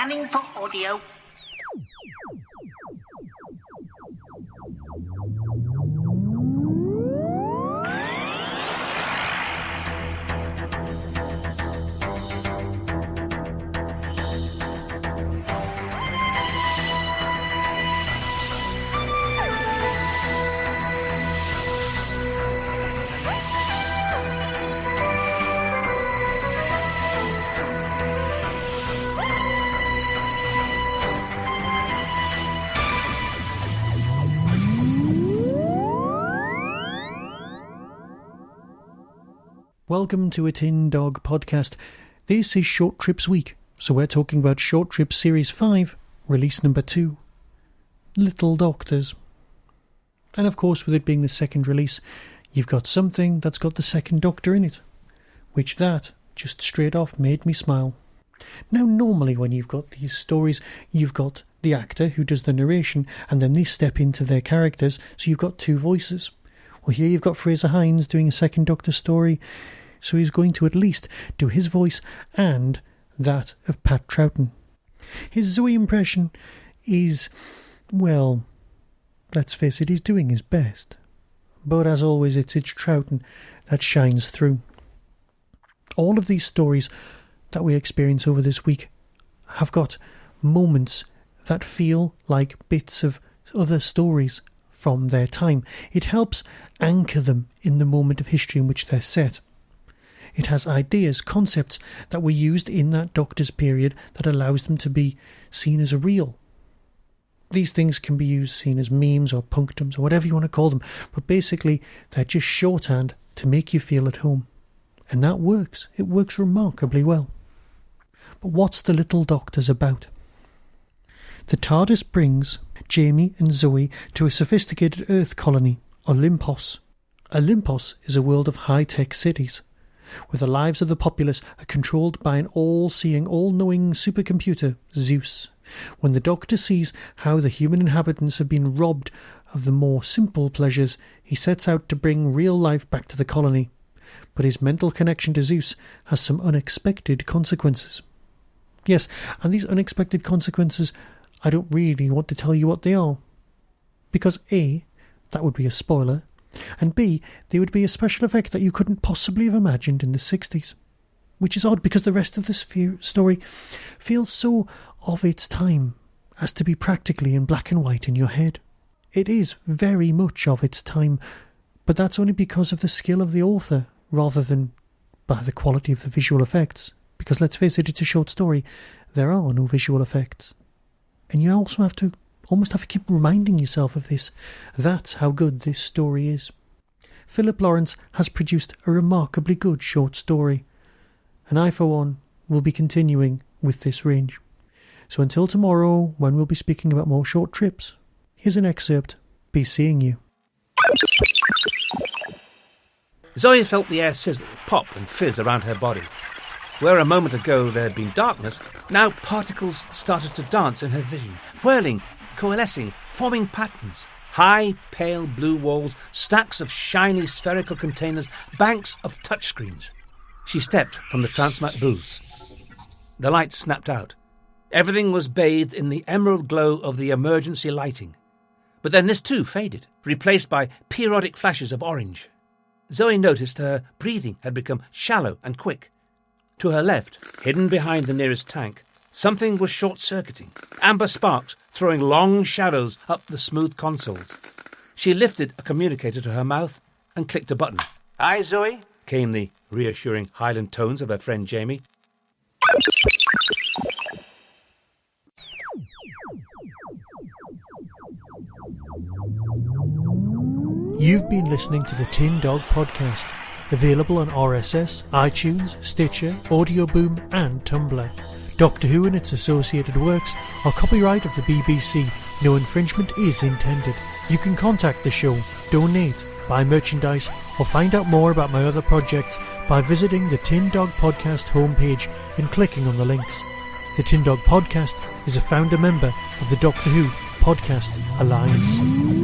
Scanning for audio. Welcome to a Tin Dog podcast. This is Short Trips Week, so we're talking about Short Trips Series 5, release number 2, Little Doctors. And of course, with it being the second release, you've got something that's got the second Doctor in it, which that just straight off made me smile. Now, normally when you've got these stories, you've got the actor who does the narration, and then they step into their characters, so you've got two voices. Well, here you've got Fraser Hines doing a second Doctor story, so he's going to at least do his voice and that of Pat Troughton. His Zoe impression is, well, let's face it, he's doing his best. But as always, it's Troughton that shines through. All of these stories that we experience over this week have got moments that feel like bits of other stories from their time. It helps anchor them in the moment of history in which they're set. It has ideas, concepts that were used in that Doctor's period that allows them to be seen as real. These things can be seen as memes or punctums or whatever you want to call them, but basically they're just shorthand to make you feel at home. And that works. It works remarkably well. But what's the Little Doctors about? The TARDIS brings Jamie and Zoe to a sophisticated Earth colony, Olympos. Olympos is a world of high-tech cities, where the lives of the populace are controlled by an all-seeing, all-knowing supercomputer, Zeus. When the Doctor sees how the human inhabitants have been robbed of the more simple pleasures, he sets out to bring real life back to the colony. But his mental connection to Zeus has some unexpected consequences. Yes, and these unexpected consequences, I don't really want to tell you what they are. Because A, that would be a spoiler, and B, they would be a special effect that you couldn't possibly have imagined in the 60s. Which is odd because the rest of this story feels so of its time as to be practically in black and white in your head. It is very much of its time, but that's only because of the skill of the author rather than by the quality of the visual effects. Because let's face it, it's a short story. There are no visual effects. And you also almost have to keep reminding yourself of this. That's how good this story is. Philip Lawrence has produced a remarkably good short story, and I, for one, will be continuing with this range. So until tomorrow, when we'll be speaking about more short trips, here's an excerpt. Be seeing you. Zoe felt the air sizzle, pop and fizz around her body. Where a moment ago there had been darkness, now particles started to dance in her vision, whirling, coalescing, forming patterns. High, pale blue walls, stacks of shiny spherical containers, banks of touchscreens. She stepped from the transmat booth. The lights snapped out. Everything was bathed in the emerald glow of the emergency lighting. But then this too faded, replaced by periodic flashes of orange. Zoe noticed her breathing had become shallow and quick. To her left, hidden behind the nearest tank, something was short-circuiting, amber sparks throwing long shadows up the smooth consoles. She lifted a communicator to her mouth and clicked a button. "Hi, Zoe," came the reassuring Highland tones of her friend Jamie. You've been listening to the Tin Dog Podcast, available on RSS, iTunes, Stitcher, Audio Boom and Tumblr. Doctor Who and its associated works are copyright of the BBC. No infringement is intended. You can contact the show, donate, buy merchandise or find out more about my other projects by visiting the Tin Dog Podcast homepage and clicking on the links. The Tin Dog Podcast is a founder member of the Doctor Who Podcast Alliance.